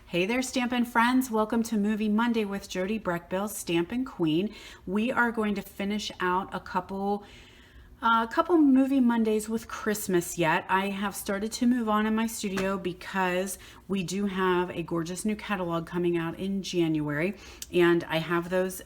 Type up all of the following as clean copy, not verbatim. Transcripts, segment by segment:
Hey there, Stampin' friends. Welcome to Movie Monday with Jody Breckbill, Stampin' Queen. We are going to finish out a couple Movie Mondays with Christmas yet. I have started to move on in my studio because we do have a gorgeous new catalog coming out in January, and I have those.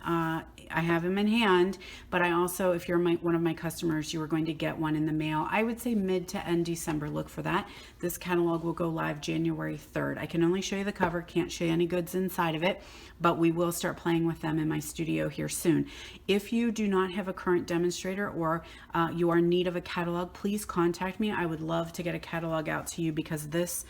I have them in hand, but I also, if you're one of my customers, you are going to get one in the mail. I would say mid to end December. Look for that. This catalog will go live January 3rd. I can only show you the cover, can't show you any goods inside of it, but we will start playing with them in my studio here soon. If you do not have a current demonstrator or you are in need of a catalog, please contact me. I would love to get a catalog out to you because this,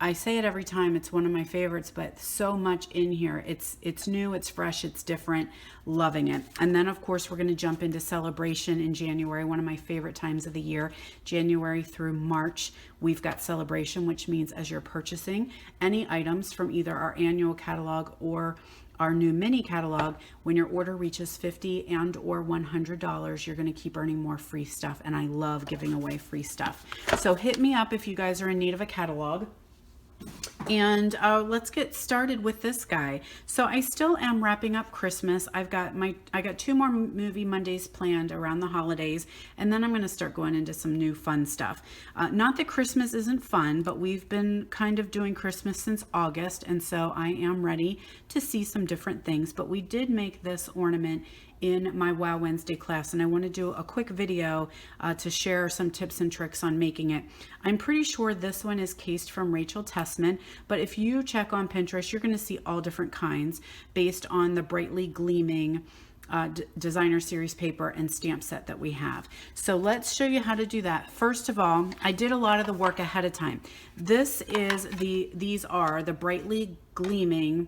I say it every time, it's one of my favorites, but so much in here. It's new, it's fresh, it's different, loving it. And then of course we're going to jump into Celebration in January, one of my favorite times of the year. January through March, we've got Celebration, which means as you're purchasing any items from either our annual catalog or our new mini catalog, when your order reaches $50 and or $100, you're going to keep earning more free stuff. And I love giving away free stuff. So hit me up if you guys are in need of a catalog. And let's get started with this guy. So I still am wrapping up Christmas. I got 2 more Movie Mondays planned around the holidays, and then I'm going to start going into some new fun stuff. Not that Christmas isn't fun, but we've been kind of doing Christmas since August, and so I am ready to see some different things. But we did make this ornament in my Wow Wednesday class, and I want to do a quick video to share some tips and tricks on making it. I'm pretty sure this one is cased from Rachel Tessman, but if you check on Pinterest, you're going to see all different kinds based on the brightly gleaming designer series paper and stamp set that we have. So let's show you how to do that. First of all, I did a lot of the work ahead of time. These are the brightly gleaming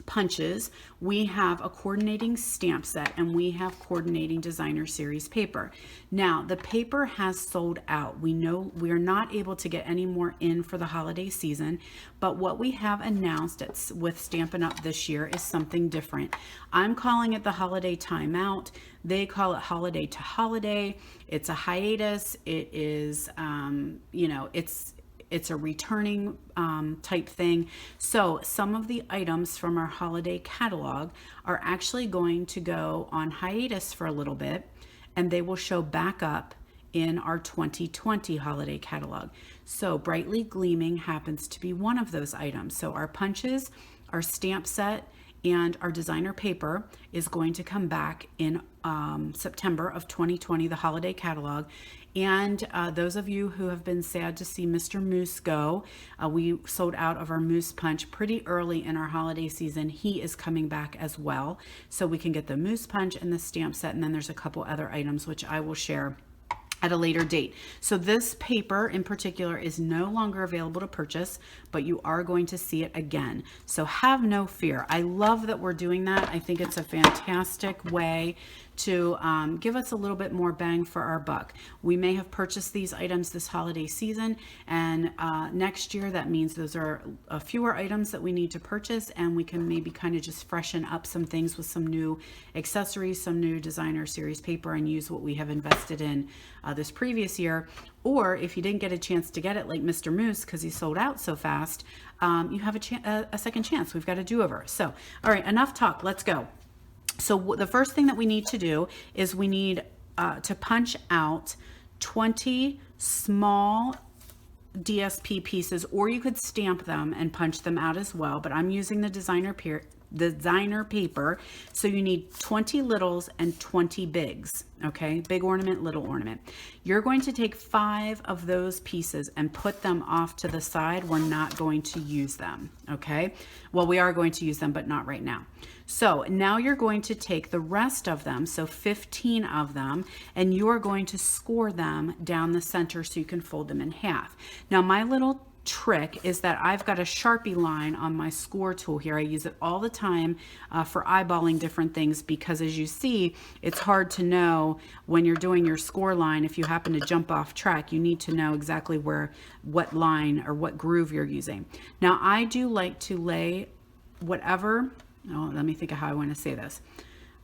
punches. We have a coordinating stamp set, and we have coordinating designer series paper. Now the paper has sold out. We know we are not able to get any more in for the holiday season, but what we have announced with Stampin' Up this year is something different. I'm calling it the holiday timeout. They call it holiday to holiday. It's a hiatus. It is it's a returning type thing. So some of the items from our holiday catalog are actually going to go on hiatus for a little bit, and they will show back up in our 2020 holiday catalog. So brightly gleaming happens to be one of those items. So our punches, our stamp set, and our designer paper is going to come back in September of 2020, the holiday catalog. And those of you who have been sad to see Mr. Moose go, we sold out of our Moose Punch pretty early in our holiday season. He is coming back as well. So we can get the Moose Punch and the stamp set, and then there's a couple other items which I will share at a later date. So this paper in particular is no longer available to purchase, but you are going to see it again. So have no fear. I love that we're doing that. I think it's a fantastic way to give us a little bit more bang for our buck. We may have purchased these items this holiday season, and next year that means those are fewer items that we need to purchase, and we can maybe kind of just freshen up some things with some new accessories, some new designer series paper, and use what we have invested in this previous year. Or if you didn't get a chance to get it like Mr. Moose because he sold out so fast, you have a second chance. We've got a do-over. So, all right, enough talk. Let's go. So the first thing that we need to do is we need to punch out 20 small DSP pieces, or you could stamp them and punch them out as well, but I'm using the designer paper. So you need 20 littles and 20 bigs. Okay, big ornament, little ornament. You're going to take 5 of those pieces and put them off to the side. We're not going to use them. Okay, well, we are going to use them, but not right now. So now you're going to take the rest of them, so 15 of them, and you're going to score them down the center so you can fold them in half. Now my little trick is that I've got a Sharpie line on my score tool here. I use it all the time for eyeballing different things, because as you see, it's hard to know when you're doing your score line. If you happen to jump off track, you need to know exactly what line or what groove you're using. Now I do like to lay whatever, let me think of how I want to say this.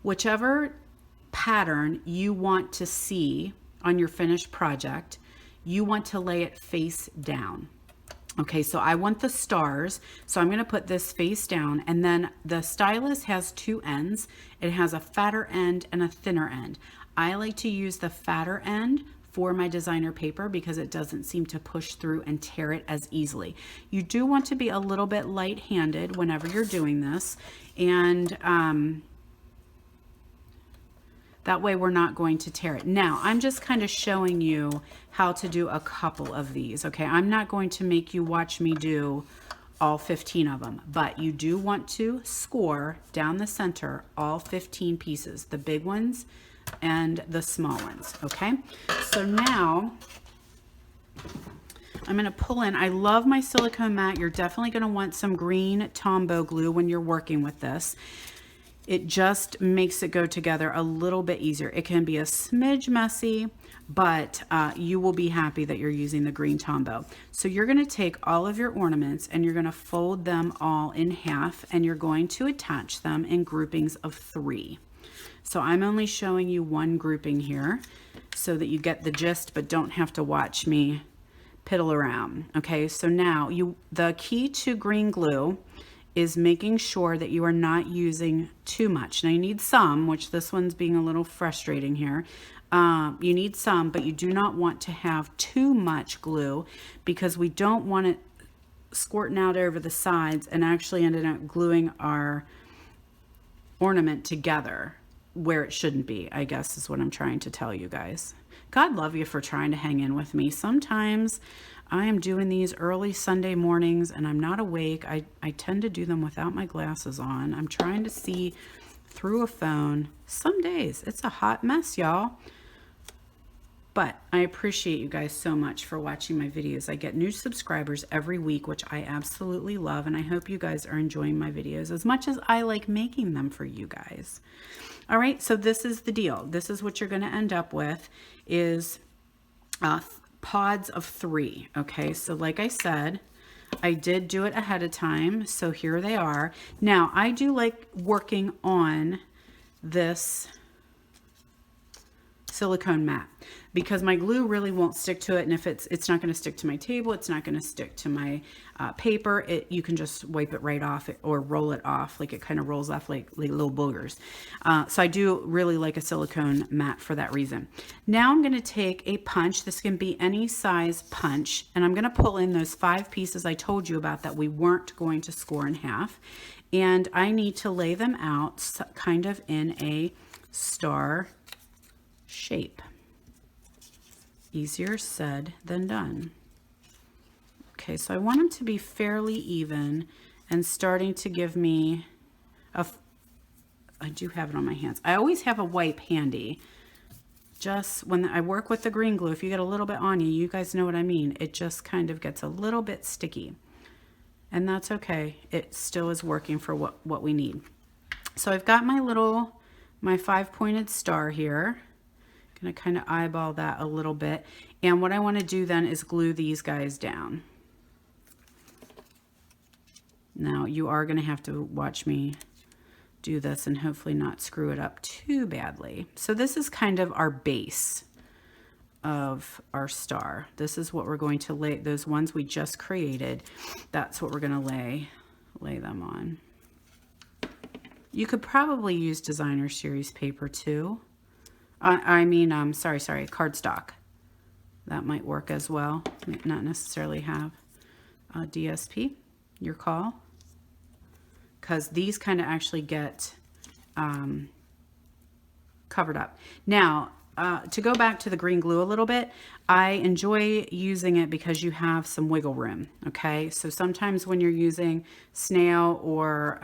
Whichever pattern you want to see on your finished project, you want to lay it face down. Okay, so I want the stars. So I'm going to put this face down, and then the stylus has two ends. It has a fatter end and a thinner end. I like to use the fatter end for my designer paper because it doesn't seem to push through and tear it as easily. You do want to be a little bit light-handed whenever you're doing this, and that way we're not going to tear it. Now, I'm just kind of showing you how to do a couple of these, okay? I'm not going to make you watch me do all 15 of them, but you do want to score down the center all 15 pieces, the big ones and the small ones, okay? So now I'm going to pull in, I love my silicone mat. You're definitely going to want some green Tombow glue when you're working with this. It just makes it go together a little bit easier. It can be a smidge messy, but you will be happy that you're using the green Tombow. So you're going to take all of your ornaments and you're going to fold them all in half, and you're going to attach them in groupings of 3. So I'm only showing you one grouping here so that you get the gist, but don't have to watch me piddle around. Okay, so now the key to green glue is making sure that you are not using too much. Now you need some, which this one's being a little frustrating here. You need some, but you do not want to have too much glue because we don't want it squirting out over the sides and actually ended up gluing our ornament together where it shouldn't be, I guess is what I'm trying to tell you guys. God love you for trying to hang in with me. Sometimes I am doing these early Sunday mornings and I'm not awake. I tend to do them without my glasses on. I'm trying to see through a phone. Some days it's a hot mess, y'all. But I appreciate you guys so much for watching my videos. I get new subscribers every week, which I absolutely love. And I hope you guys are enjoying my videos as much as I like making them for you guys. All right, so this is the deal. This is what you're going to end up with is pods of 3. Okay, so like I said, I did do it ahead of time. So here they are. Now, I do like working on this silicone mat because my glue really won't stick to it, and if it's not going to stick to my table, it's not going to stick to my paper. You can just wipe it right off or roll it off, like it kind of rolls off like little boogers. So I do really like a silicone mat for that reason. Now I'm going to take a punch. This can be any size punch, and I'm going to pull in those 5 pieces I told you about that we weren't going to score in half, and I need to lay them out kind of in a star shape. Easier said than done. Okay, so I want them to be fairly even and starting to give me I do have it on my hands. I always have a wipe handy. Just when I work with the green glue, if you get a little bit on you, you guys know what I mean. It just kind of gets a little bit sticky. And that's okay. It still is working for what we need. So I've got my 5-pointed star here. Going to kind of eyeball that a little bit. And what I want to do then is glue these guys down. Now you are going to have to watch me do this and hopefully not screw it up too badly. So this is kind of our base of our star. This is what we're going to lay, those ones we just created. That's what we're going to lay them on. You could probably use designer series paper too. Sorry, cardstock. That might work as well. Not necessarily have DSP, your call. Because these kind of actually get covered up. Now, to go back to the green glue a little bit, I enjoy using it because you have some wiggle room, okay? So sometimes when you're using snail or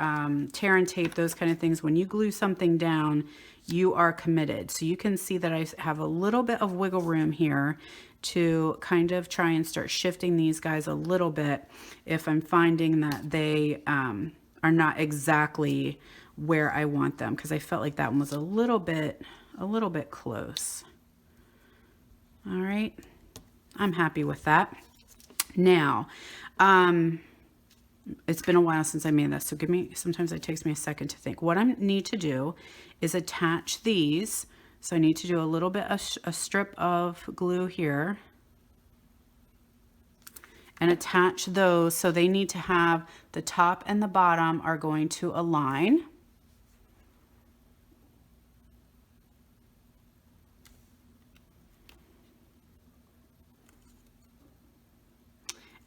tear and tape, those kind of things, when you glue something down, you are committed. So you can see that I have a little bit of wiggle room here to kind of try and start shifting these guys a little bit if I'm finding that they are not exactly where I want them, because I felt like that one was a little bit close. All right, I'm happy with that. Now, it's been a while since I made this, so sometimes it takes me a second to think. What I need to do is attach these. So I need to do a little bit of a strip of glue here. and attach those. So they need to have the top and the bottom are going to align.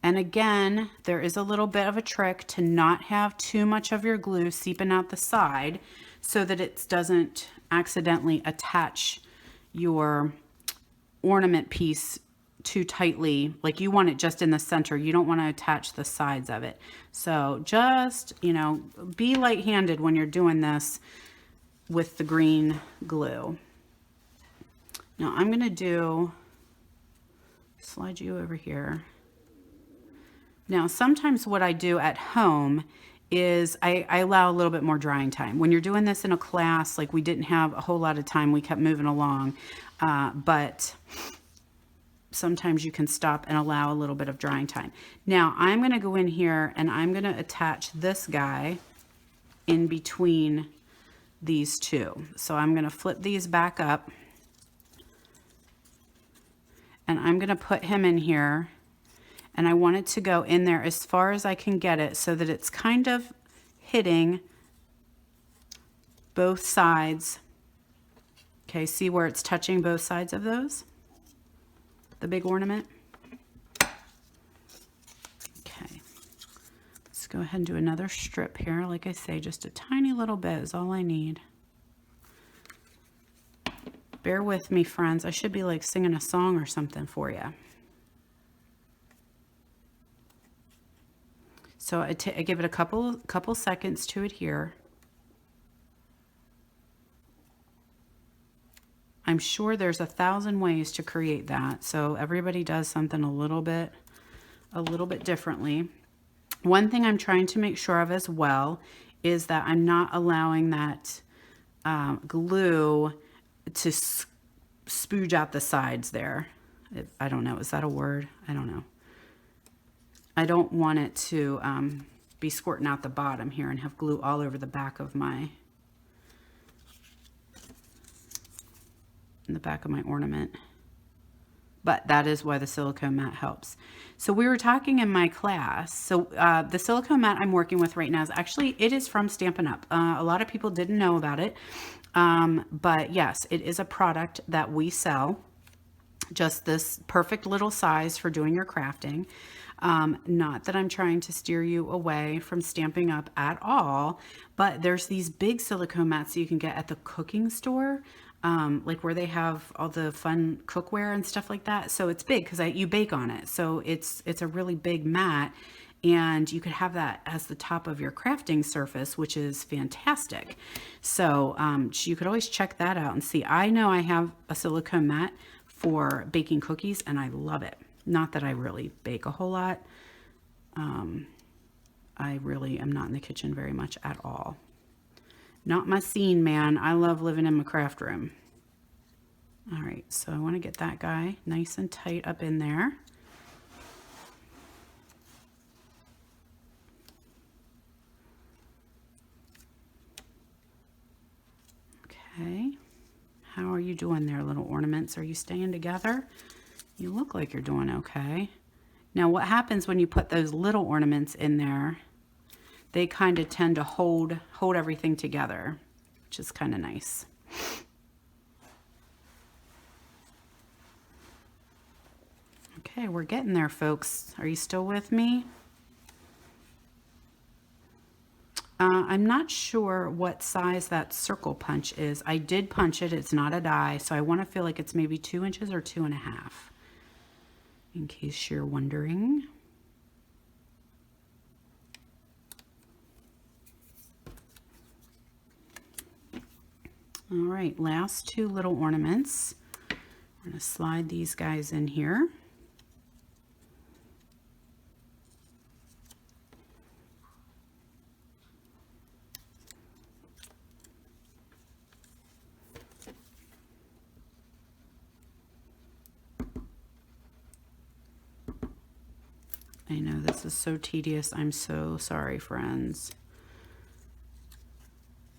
And again, there is a little bit of a trick to not have too much of your glue seeping out the side so that it doesn't accidentally attach your ornament piece too tightly. Like you want it just in the center. You don't want to attach the sides of it. So just, you know, be light-handed when you're doing this with the green glue. Now I'm going to slide you over here. Now, sometimes what I do at home is I allow a little bit more drying time. When you're doing this in a class, like we didn't have a whole lot of time, we kept moving along. But sometimes you can stop and allow a little bit of drying time. Now, I'm going to go in here and I'm going to attach this guy in between these two. So I'm going to flip these back up and I'm going to put him in here. And I want it to go in there as far as I can get it so that it's kind of hitting both sides. Okay, see where it's touching both sides of those? The big ornament. Okay, let's go ahead and do another strip here. Like I say, just a tiny little bit is all I need. Bear with me, friends. I should be like singing a song or something for you. So I give it a couple seconds to adhere. I'm sure there's 1,000 ways to create that. So everybody does something a little bit differently. One thing I'm trying to make sure of as well is that I'm not allowing that glue to spooge out the sides there. I don't know. Is that a word? I don't know. I don't want it to be squirting out the bottom here and have glue all over the back of my ornament. But that is why the silicone mat helps. So we were talking in my class. So the silicone mat I'm working with right now is actually, it is from Stampin' Up. A lot of people didn't know about it. But yes, it is a product that we sell. Just this perfect little size for doing your crafting. Not that I'm trying to steer you away from Stampin' Up at all, but there's these big silicone mats that you can get at the cooking store, like where they have all the fun cookware and stuff like that. So it's big because you bake on it. So it's a really big mat, and you could have that as the top of your crafting surface, which is fantastic. So you could always check that out and see. I know I have a silicone mat for baking cookies and I love it. Not that I really bake a whole lot. I really am not in the kitchen very much at all. Not my scene, man. I love living in my craft room. All right, so I want to get that guy nice and tight up in there. Okay. How are you doing there, little ornaments? Are you staying together? You look like you're doing okay. Now what happens when you put those little ornaments in there, they kind of tend to hold everything together, which is kind of nice. Okay, we're getting there, folks. Are you still with me? I'm not sure what size that circle punch is. I did punch it. It's not a die, so I want to feel like it's maybe 2 inches or 2.5. In case you're wondering. All right, last 2 little ornaments. We're going to slide these guys in here. I know this is so tedious. I'm so sorry, friends.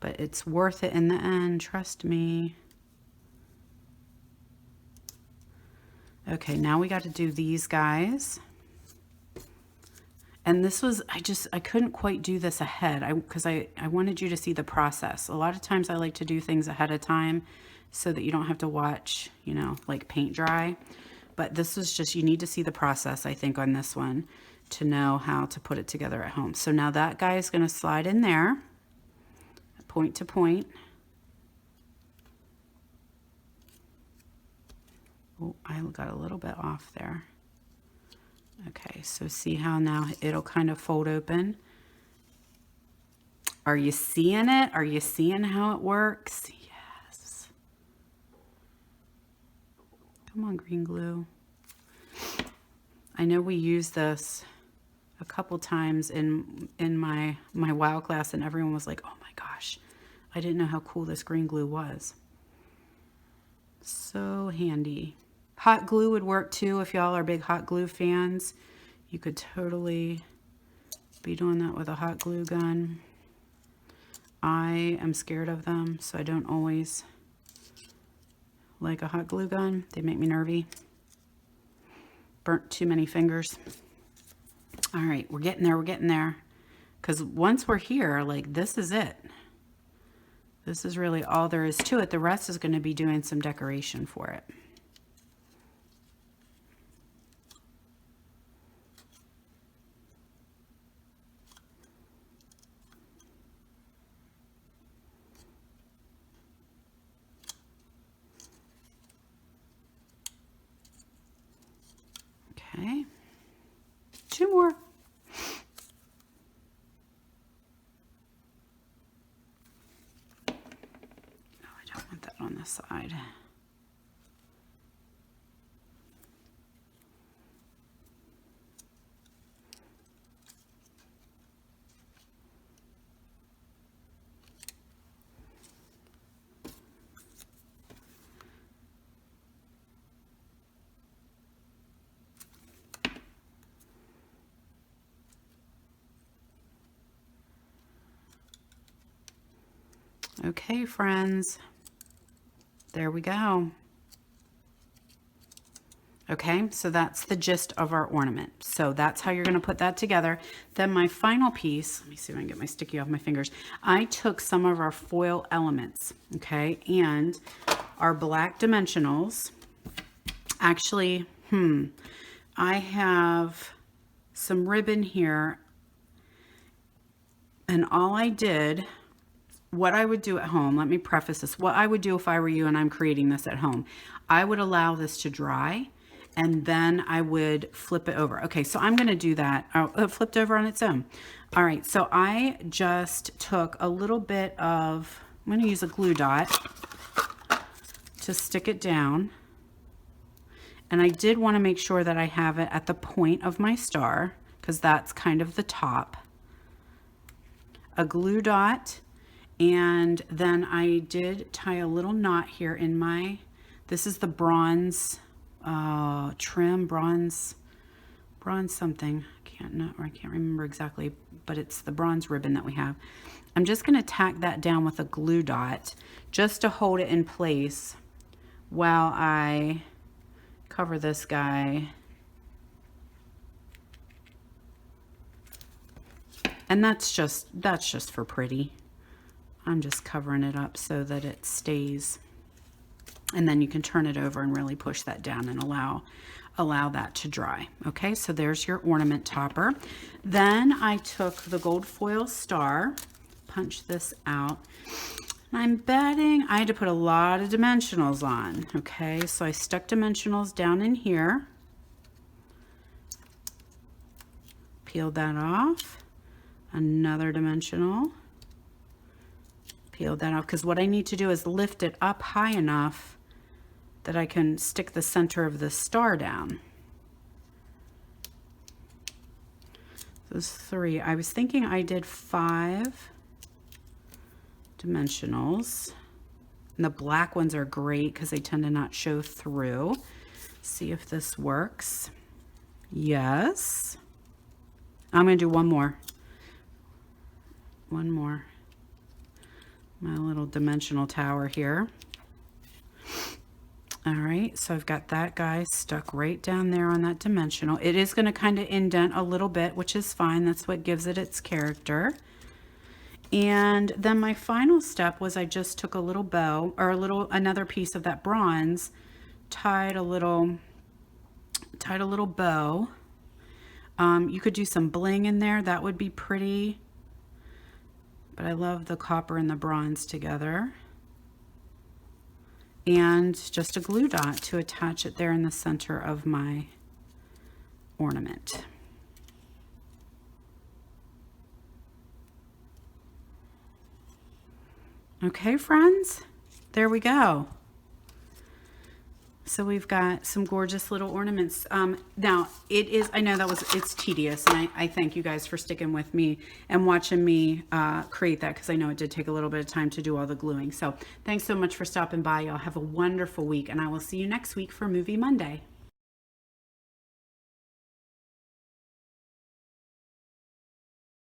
But it's worth it in the end, trust me. Okay, now we got to do these guys. And this was, I couldn't quite do this ahead because I wanted you to see the process. A lot of times I like to do things ahead of time so that you don't have to watch, you know, like paint dry. But this was just, you need to see the process, I think, on this one to know how to put it together at home. So now that guy is going to slide in there, point to point. Oh, I got a little bit off there. Okay, so see how now it'll kind of fold open. Are you seeing it? Are you seeing how it works? Yes. Come on, green glue. I know we used this a couple times in my WOW class, and everyone was like, oh my gosh, I didn't know how cool this green glue was. So handy. Hot glue would work too if y'all are big hot glue fans. You could totally be doing that with a hot glue gun. I am scared of them, so I don't always like a hot glue gun. They make me nervy. Burnt too many fingers. All right, we're getting there, we're getting there. Because once we're here, like, this is it. This is really all there is to it. The rest is going to be doing some decoration for it. Okay, 2 more. Oh, I don't want that on the side. Okay, friends, there we go. Okay, so that's the gist of our ornament. So that's how you're going to put that together. Then my final piece, let me see if I can get my sticky off my fingers. I took some of our foil elements, okay, and our black dimensionals. Actually, I have some ribbon here, and all I did, what I would do at home, let me preface this. What I would do if I were you and I'm creating this at home, I would allow this to dry and then I would flip it over. Okay, so I'm going to do that. Oh, it flipped over on its own. All right, so I just took a little bit of, I'm going to use a glue dot to stick it down. And I did want to make sure that I have it at the point of my star because that's kind of the top. A glue dot. And then I did tie a little knot here in my, this is the bronze trim, bronze something. I can't remember exactly, but it's the bronze ribbon that we have. I'm just going to tack that down with a glue dot just to hold it in place while I cover this guy. And that's just for pretty. I'm just covering it up so that it stays. And then you can turn it over and really push that down and allow that to dry. Okay, so there's your ornament topper. Then I took the gold foil star, punch this out. I'm betting I had to put a lot of dimensionals on. Okay, so I stuck dimensionals down in here. Peeled that off. Another dimensional. Peel that off because what I need to do is lift it up high enough that I can stick the center of the star down. Those 3. I was thinking I did 5 dimensionals. And the black ones are great because they tend to not show through. See if this works. Yes. I'm going to do one more. One more. My little dimensional tower here. All right, so I've got that guy stuck right down there on that dimensional. It is going to kind of indent a little bit, which is fine. That's what gives it its character. And then my final step was I just took a little bow, or another piece of that bronze, tied a little bow. You could do some bling in there. That would be pretty. But I love the copper and the bronze together. And just a glue dot to attach it there in the center of my ornament. Okay, friends, there we go. So we've got some gorgeous little ornaments. Now I know it's tedious, and I thank you guys for sticking with me and watching me create that, because I know it did take a little bit of time to do all the gluing. So thanks so much for stopping by. Y'all have a wonderful week, and I will see you next week for Movie Monday.